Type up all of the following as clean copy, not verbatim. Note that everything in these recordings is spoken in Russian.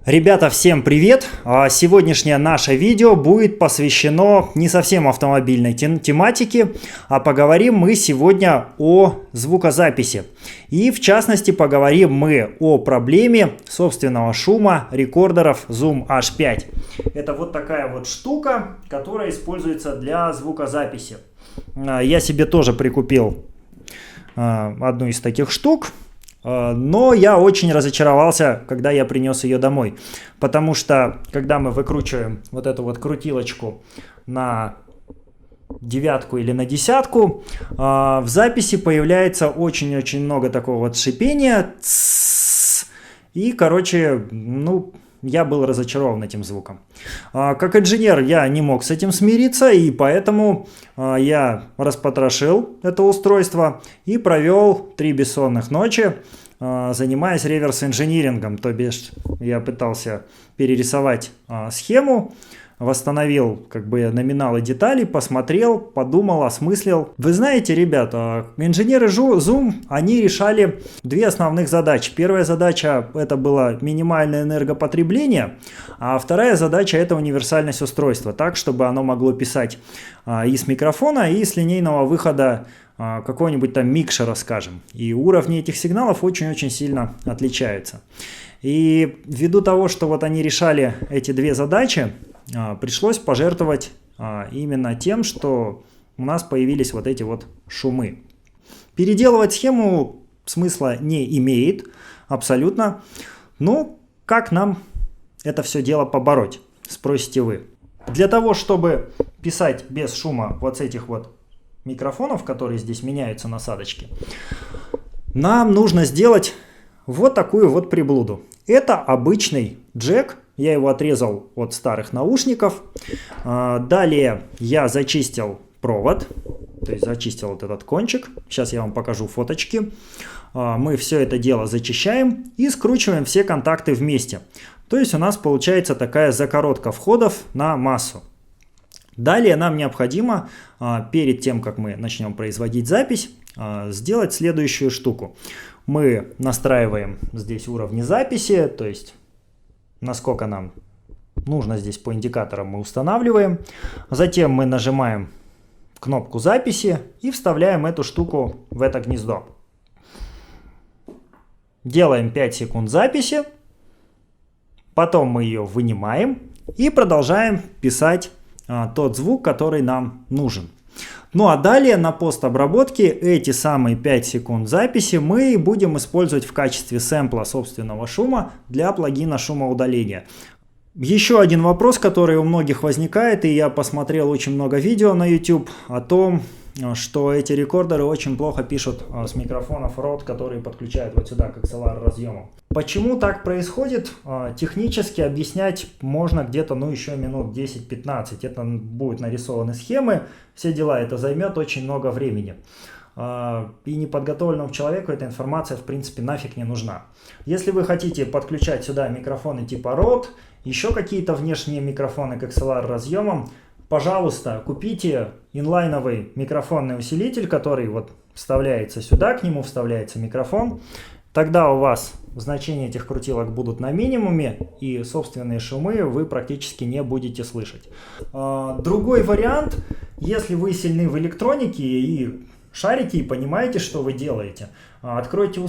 Ребята, всем привет! Сегодняшнее наше видео будет посвящено не совсем автомобильной тематике, а поговорим мы сегодня о звукозаписи. И в частности поговорим мы о проблеме собственного шума рекордеров Zoom H5. Это вот такая вот штука, которая используется для звукозаписи. Я себе тоже прикупил одну из таких штук. Но я очень разочаровался, когда я принес ее домой, потому что когда мы выкручиваем вот эту вот крутилочку на девятку или на десятку, в записи появляется очень-очень много такого вот шипения, и, короче, я был разочарован этим звуком. Как инженер я не мог с этим смириться, и поэтому я распотрошил это устройство и провел 3 бессонных ночи, занимаясь реверс-инжинирингом. То бишь я пытался перерисовать схему, восстановил номиналы деталей, посмотрел, подумал, осмыслил. Вы знаете, ребята, инженеры Zoom, они решали 2 основных задачи. Первая задача это было минимальное энергопотребление, а вторая задача это универсальность устройства, так, чтобы оно могло писать и с микрофона, и с линейного выхода какого-нибудь там микшера, скажем. И уровни этих сигналов очень-очень сильно отличаются. И ввиду того, что вот они решали эти 2 задачи, пришлось пожертвовать именно тем, что у нас появились вот эти вот шумы. Переделывать схему смысла не имеет абсолютно. Но как нам это все дело побороть, спросите вы. Для того, чтобы писать без шума вот с этих вот микрофонов, которые здесь меняются насадочки, нам нужно сделать вот такую вот приблуду. Это обычный джек. Я его отрезал от старых наушников. Далее я зачистил провод, то есть зачистил вот этот кончик. Сейчас я вам покажу фоточки. Мы все это дело зачищаем и скручиваем все контакты вместе. То есть у нас получается такая закоротка входов на массу. Далее нам необходимо, перед тем, как мы начнем производить запись, сделать следующую штуку. Мы настраиваем здесь уровни записи, то есть насколько нам нужно здесь по индикаторам мы устанавливаем. Затем мы нажимаем кнопку записи и вставляем эту штуку в это гнездо. Делаем 5 секунд записи. Потом мы ее вынимаем и продолжаем писать тот звук, который нам нужен. Ну а далее на постобработке эти самые 5 секунд записи мы будем использовать в качестве сэмпла собственного шума для плагина шумоудаления. Еще один вопрос, который у многих возникает, и я посмотрел очень много видео на YouTube о том, что эти рекордеры очень плохо пишут с микрофонов Rode, которые подключают вот сюда к XLR разъему. Почему так происходит? Технически объяснять можно где-то еще минут 10-15. Это будут нарисованы схемы, все дела, это займет очень много времени. И неподготовленному человеку эта информация в принципе нафиг не нужна. Если вы хотите подключать сюда микрофоны типа Rode, еще какие-то внешние микрофоны к XLR разъемам, пожалуйста, купите инлайновый микрофонный усилитель, который вот вставляется сюда, к нему вставляется микрофон. Тогда у вас значения этих крутилок будут на минимуме, и собственные шумы вы практически не будете слышать. Другой вариант, если вы сильны в электронике и шарите и понимаете, что вы делаете, откройте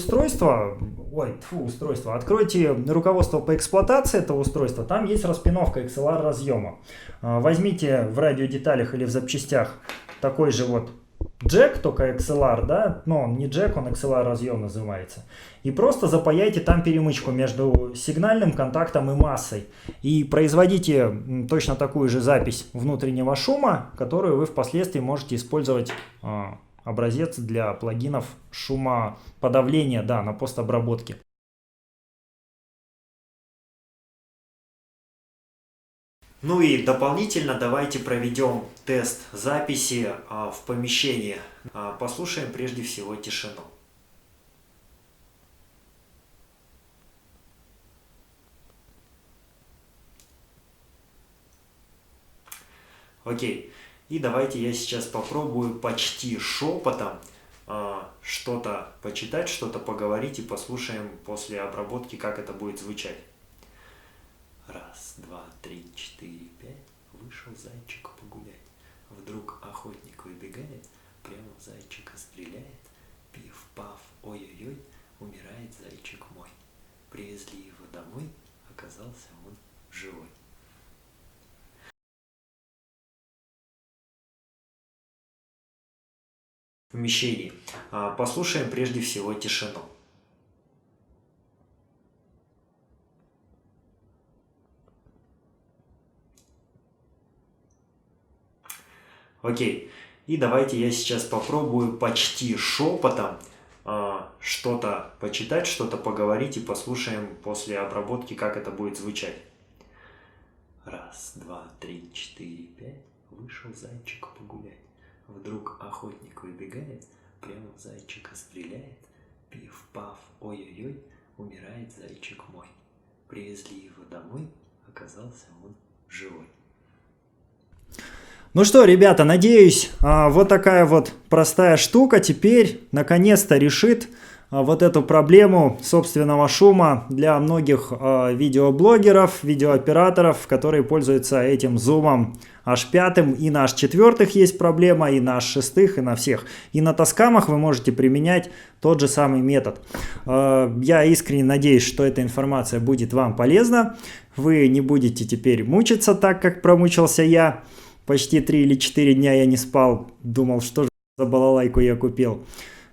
откройте руководство по эксплуатации этого устройства, там есть распиновка XLR разъема. Возьмите в радиодеталях или в запчастях такой же вот джек, только XLR, да, но он не джек, он XLR разъем называется. И просто запаяйте там перемычку между сигнальным контактом и массой. И производите точно такую же запись внутреннего шума, которую вы впоследствии можете использовать образец для плагинов шумоподавления, да, на постобработке. Ну и дополнительно давайте проведем тест записи в помещении. Послушаем прежде всего тишину. Окей. И давайте я сейчас попробую почти шепотом что-то почитать, что-то поговорить и послушаем после обработки, как это будет звучать. два, три, четыре, пять. Вышел зайчик погулять. Вдруг охотник выбегает, прямо в зайчика стреляет. Пиф-паф, ой-ой-ой, умирает зайчик мой. Привезли его домой, оказался он живой. В помещении. Послушаем прежде всего тишину. Окей. И давайте я сейчас попробую почти шепотом что-то почитать, что-то поговорить и послушаем после обработки, как это будет звучать. Раз, два, три, четыре, пять. Вышел зайчик погулять. Вдруг охотник выбегает, прямо в зайчика стреляет. Пиф-паф, ой-ой-ой, умирает зайчик мой. Привезли его домой, оказался он живой. Ну что, ребята, надеюсь, вот такая вот простая штука теперь наконец-то решит вот эту проблему собственного шума для многих видеоблогеров, видеооператоров, которые пользуются этим зумом H5, и на H4 есть проблема, и на H6, и на всех. И на Tascam вы можете применять тот же самый метод. Я искренне надеюсь, что эта информация будет вам полезна. Вы не будете теперь мучиться так, как промучился я. Почти 3 или 4 дня я не спал, думал, что же за балалайку я купил.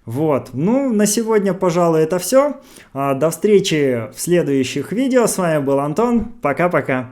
Вот, ну на сегодня, пожалуй, это все. До встречи в следующих видео. С вами был Антон. Пока-пока.